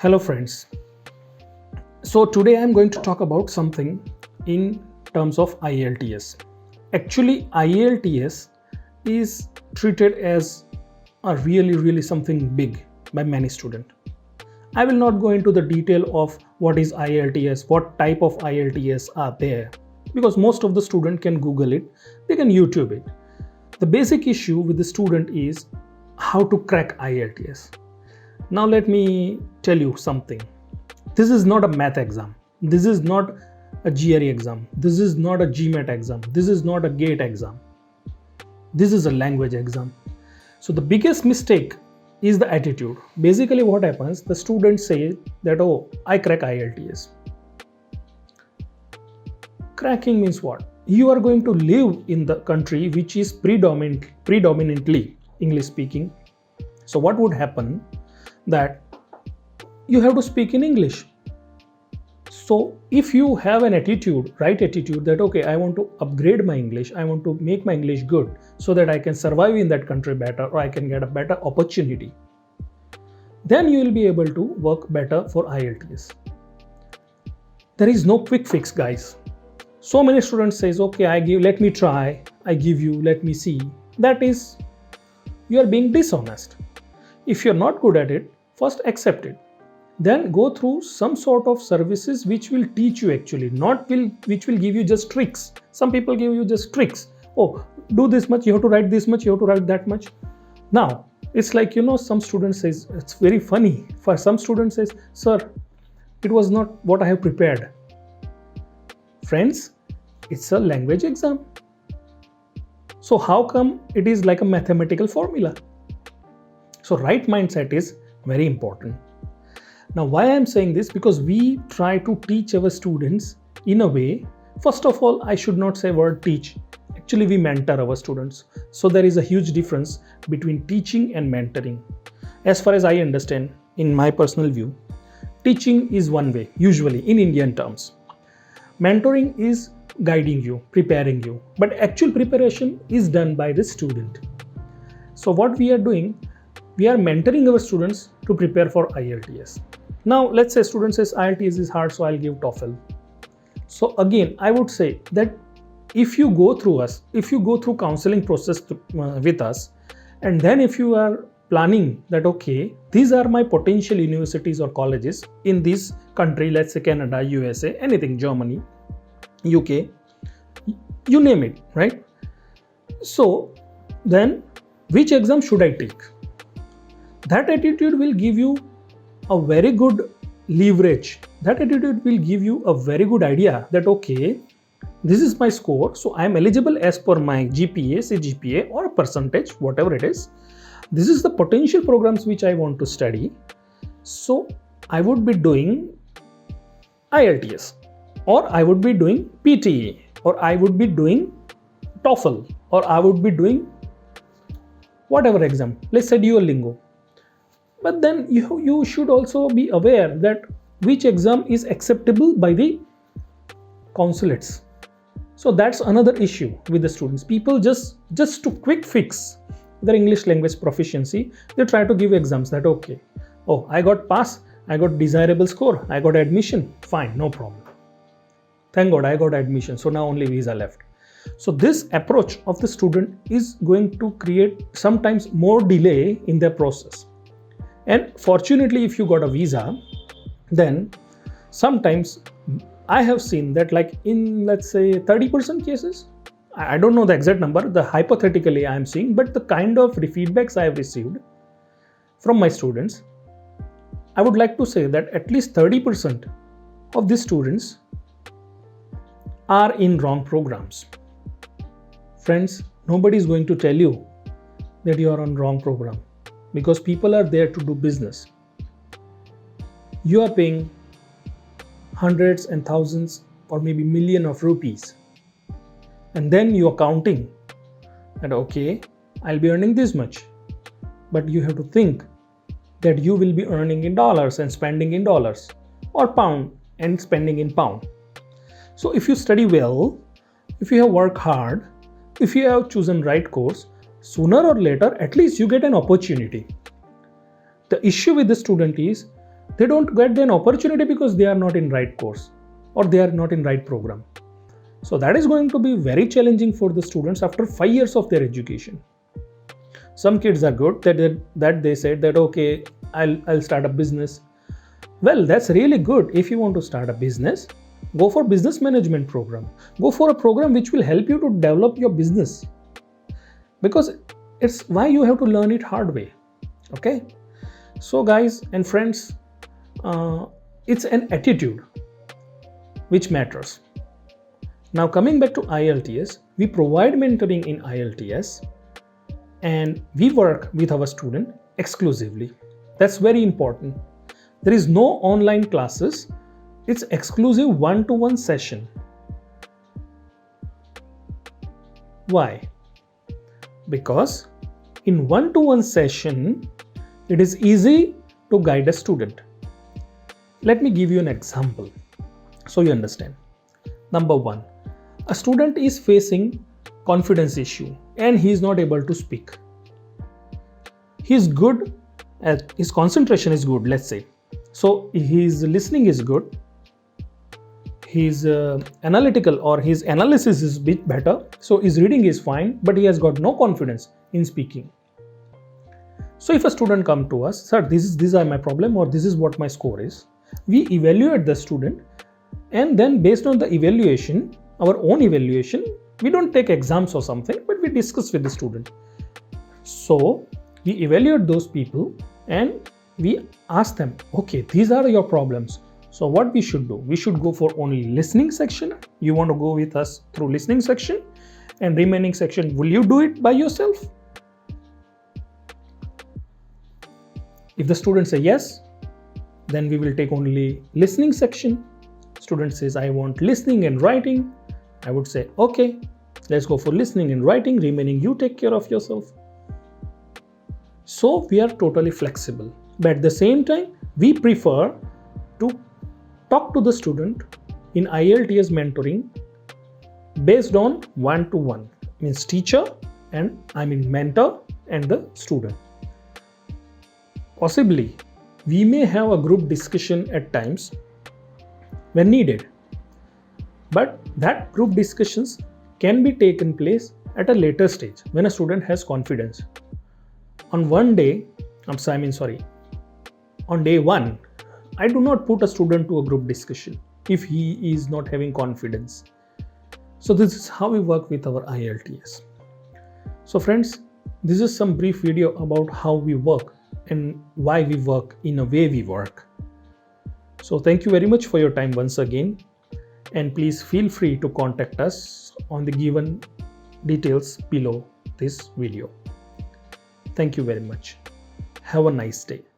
Hello, friends. So, today I'm going to talk about something in terms of IELTS. Actually, IELTS is treated as a really something big by many students. I will not go into the detail of what is IELTS, what type of IELTS are there, because most of the student can Google it, they can YouTube it. The basic issue with the student is how to crack IELTS. Now let me tell you something. This is not a math exam. This is not a GRE exam. This is not a GMAT exam. This is not a GATE exam. This is a language exam. So the biggest mistake is the attitude. Basically what happens, the students say that, oh, I crack IELTS. Cracking means what? You are going to live in the country which is predominantly English speaking. So what would happen? That you have to speak in English. So if you have an attitude, right attitude, that okay, I want to upgrade my English, I want to make my English good so that I can survive in that country better or I can get a better opportunity, then you will be able to work better for IELTS. There is no quick fix, guys. So many students says, okay, let me try, I give you, let me see. That is, you are being dishonest. If you're not good at it, first accept it. Then go through some sort of services which will teach you actually, which will give you just tricks. Some people give you just tricks. Oh, do this much, you have to write this much, you have to write that much. Now, it's like, some students says, it's very funny. For some students says, sir, it was not what I have prepared. Friends, it's a language exam. So how come it is like a mathematical formula? So right mindset is very important. Now why I am saying this? Because we try to teach our students in a way. First of all, I should not say word teach. Actually, we mentor our students. So there is a huge difference between teaching and mentoring. As far as I understand, in my personal view, teaching is one way, usually in Indian terms. Mentoring is guiding you, preparing you. But actual preparation is done by the student. So what we are doing, we are mentoring our students to prepare for IELTS. Now, let's say student says IELTS is hard, so I'll give TOEFL. So again, I would say that if you go through counseling process with us, and then if you are planning that, okay, these are my potential universities or colleges in this country, let's say Canada, USA, anything, Germany, UK, you name it, right? So then which exam should I take? That attitude will give you a very good leverage. That attitude will give you a very good idea that, okay, this is my score, so I am eligible as per my GPA, CGPA or percentage, whatever it is. This is the potential programs which I want to study. So I would be doing IELTS, or I would be doing PTE, or I would be doing TOEFL, or I would be doing whatever exam. Let's say Duolingo. But then you should also be aware that which exam is acceptable by the consulates. So that's another issue with the students. People just to quick fix their English language proficiency, they try to give exams that, okay, oh, I got pass, I got desirable score, I got admission, fine, no problem. Thank God I got admission, so now only visa left. So this approach of the student is going to create sometimes more delay in their process. And fortunately, if you got a visa, then sometimes I have seen that, like in, let's say, 30% cases, I don't know the exact number, the hypothetically I am seeing, but the kind of feedbacks I have received from my students, I would like to say that at least 30% of these students are in wrong programs. Friends, nobody is going to tell you that you are on wrong program, because people are there to do business. You are paying hundreds and thousands or maybe million of rupees, and then you are counting that, okay, I'll be earning this much. But you have to think that you will be earning in dollars and spending in dollars, or pound and spending in pound. So if you study well, if you have worked hard, if you have chosen right course, sooner or later, at least you get an opportunity. The issue with the student is they don't get an opportunity because they are not in right course or they are not in right program. So that is going to be very challenging for the students after 5 years of their education. Some kids are good that they said that okay, I'll start a business. Well, that's really good. If you want to start a business, go for business management program. Go for a program which will help you to develop your business. Because it's why you have to learn it hard way. Okay? So guys and friends, it's an attitude which matters. Now coming back to IELTS, we provide mentoring in IELTS and we work with our student exclusively. That's very important. There is no online classes. It's exclusive one-to-one session. Why? Because in one-to-one session, it is easy to guide a student. Let me give you an example so you understand. Number one, a student is facing confidence issue and he is not able to speak. His concentration is good, let's say. So his listening is good. His analytical or his analysis is a bit better. So his reading is fine, but he has got no confidence in speaking. So if a student come to us, sir, these are my problem or this is what my score is. We evaluate the student and then based on the evaluation, our own evaluation, we don't take exams or something, but we discuss with the student. So we evaluate those people and we ask them, okay, these are your problems. So what we should do? We should go for only listening section. You want to go with us through listening section and remaining section, will you do it by yourself? If the student say yes, then we will take only listening section. Student says, I want listening and writing. I would say, okay, let's go for listening and writing. Remaining, you take care of yourself. So we are totally flexible. But at the same time, we prefer to talk to the student in IELTS mentoring based on one-to-one. Means teacher and mentor and the student. Possibly, we may have a group discussion at times when needed. But that group discussions can be taken place at a later stage when a student has confidence. On day one, I do not put a student to a group discussion if he is not having confidence. So this is how we work with our IELTS. So friends, this is some brief video about how we work and why we work in a way we work. So thank you very much for your time once again. And please feel free to contact us on the given details below this video. Thank you very much. Have a nice day.